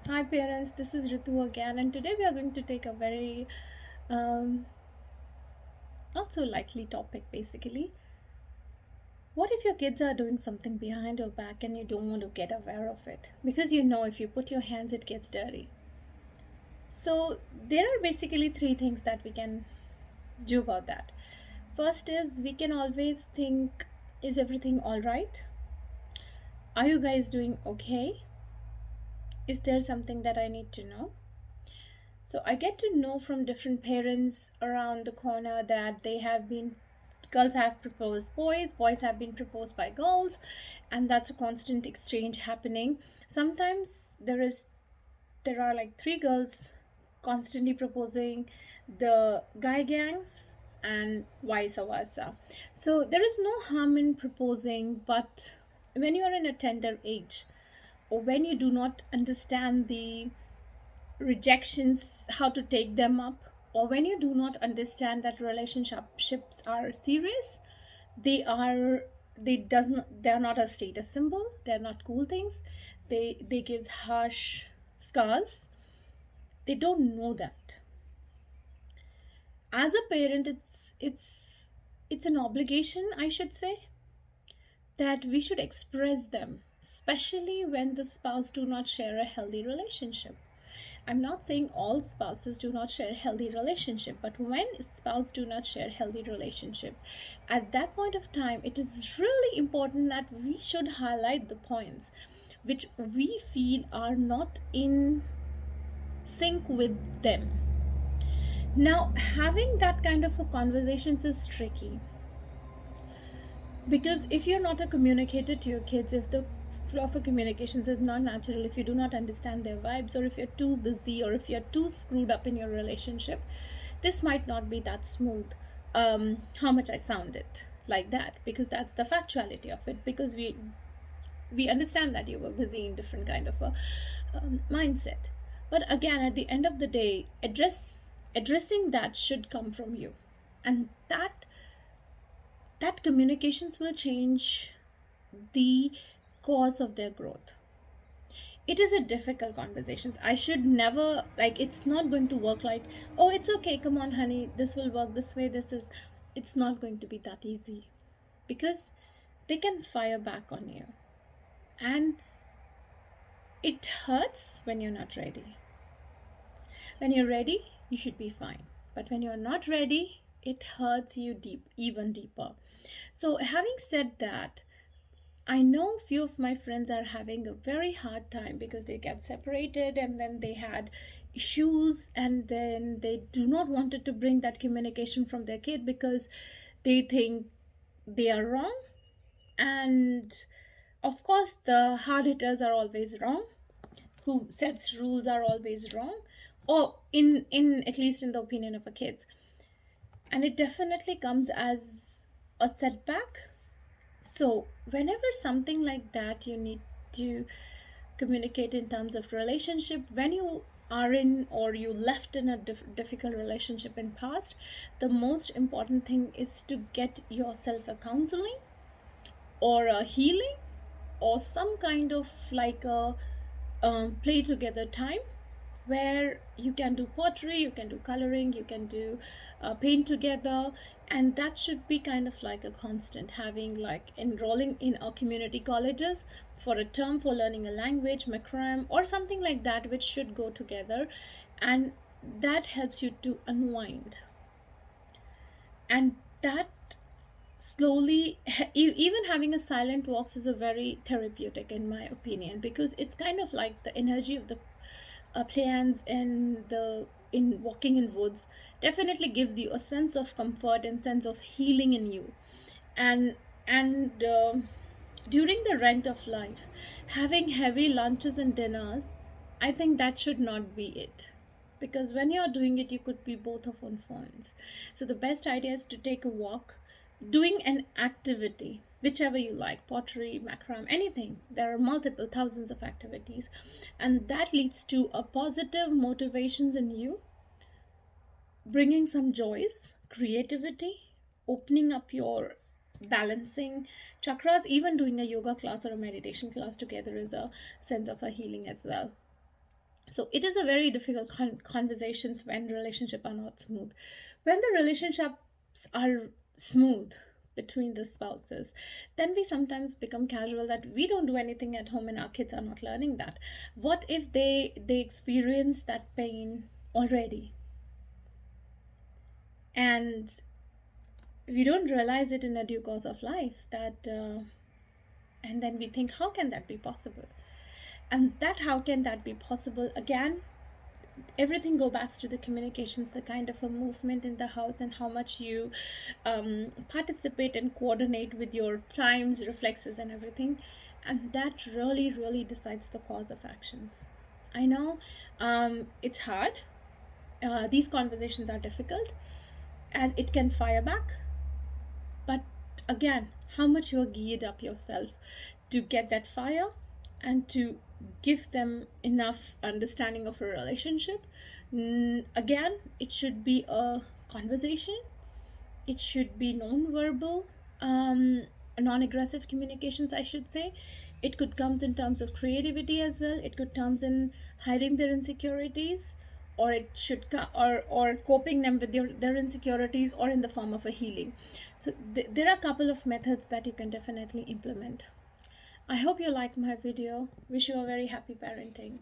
Hi parents, this is Ritu again, and today we are going to take a very um, not so likely topic basically. What if your kids are doing something behind your back and you don't want to get aware of it? Because you know if you put your hands, it gets dirty. So, there are basically three things that we can do about that. First is we can always think, is everything alright? Are you guys doing okay? Is there something that I need to know? So I get to know from different parents around the corner that girls have proposed boys, boys have been proposed by girls, and that's a constant exchange happening. Sometimes there are like three girls constantly proposing the guy gangs and vice versa. So there is no harm in proposing, but when you are in a tender age or when you do not understand the rejections, how to take them up, or when you do not understand that relationships are serious, they're not a status symbol, they're not cool things, they give harsh scars. They don't know that. As a parent, it's an obligation, I should say, that we should express them, especially when the spouse do not share a healthy relationship. I'm not saying all spouses do not share healthy relationship, but when spouse do not share healthy relationship, at that point of time, it is really important that we should highlight the points which we feel are not in sync with them. Now, having that kind of a conversations is tricky because if you're not a communicator to your kids, if the flow of communications is not natural, if you do not understand their vibes, or if you're too busy, or if you're too screwed up in your relationship, this might not be that smooth. How much I sounded like that, because that's the factuality of it, because we understand that you were busy in different kind of a mindset. But again, at the end of the day, addressing that should come from you, and that communications will change the cause of their growth. It is a difficult conversations. I should never, like, it's not going to work like, oh, it's okay, come on honey, this will work this way, this is, it's not going to be that easy, because they can fire back on you, and it hurts when you're not ready. When you're ready, you should be fine, but when you're not ready, it hurts you even deeper. So having said that, I know few of my friends are having a very hard time because they get separated and then they had issues, and then they do not wanted to bring that communication from their kid because they think they are wrong. And of course the hard hitters are always wrong, who sets rules are always wrong, or in at least in the opinion of a kids. And it definitely comes as a setback. So, whenever something like that, you need to communicate in terms of relationship, when you are in or you left in a difficult relationship in past, the most important thing is to get yourself a counseling or a healing or some kind of like a play together time where you can do pottery, you can do coloring, you can do paint together, and that should be kind of like a constant. Having like enrolling in our community colleges for a term for learning a language, macram, or something like that, which should go together, and that helps you to unwind, and that slowly even having a silent walks is a very therapeutic in my opinion, because it's kind of like the energy of the plants and the in walking in woods definitely gives you a sense of comfort and sense of healing in you. And and during the rent of life, having heavy lunches and dinners, I think that should not be it, because when you're doing it you could be both of on phones. So the best idea is to take a walk, doing an activity whichever you like, pottery, macram, anything. There are multiple thousands of activities, and that leads to a positive motivations in you, bringing some joys, creativity, opening up your balancing chakras. Even doing a yoga class or a meditation class together is a sense of a healing as well. So it is a very difficult conversations when relationships are not smooth. When the relationships are smooth between the spouses, then we sometimes become casual that we don't do anything at home and our kids are not learning that. What if they experience that pain already, and we don't realize it in a due course of life that and then we think, how can that be possible? And that how can that be possible, again, everything go back to the communications, the kind of a movement in the house, and how much you participate and coordinate with your times, reflexes, and everything. And that really really decides the cause of actions. I know it's hard. These conversations are difficult, and it can fire back. But again, how much you are geared up yourself to get that fire and to give them enough understanding of a relationship. Again, it should be a conversation, it should be non-verbal, um, non-aggressive communications, I should say. It could come in terms of creativity as well, it could come in hiding their insecurities, or it should or coping them with their insecurities, or in the form of a healing. So there are a couple of methods that you can definitely implement. I hope you like my video. Wish you a very happy parenting.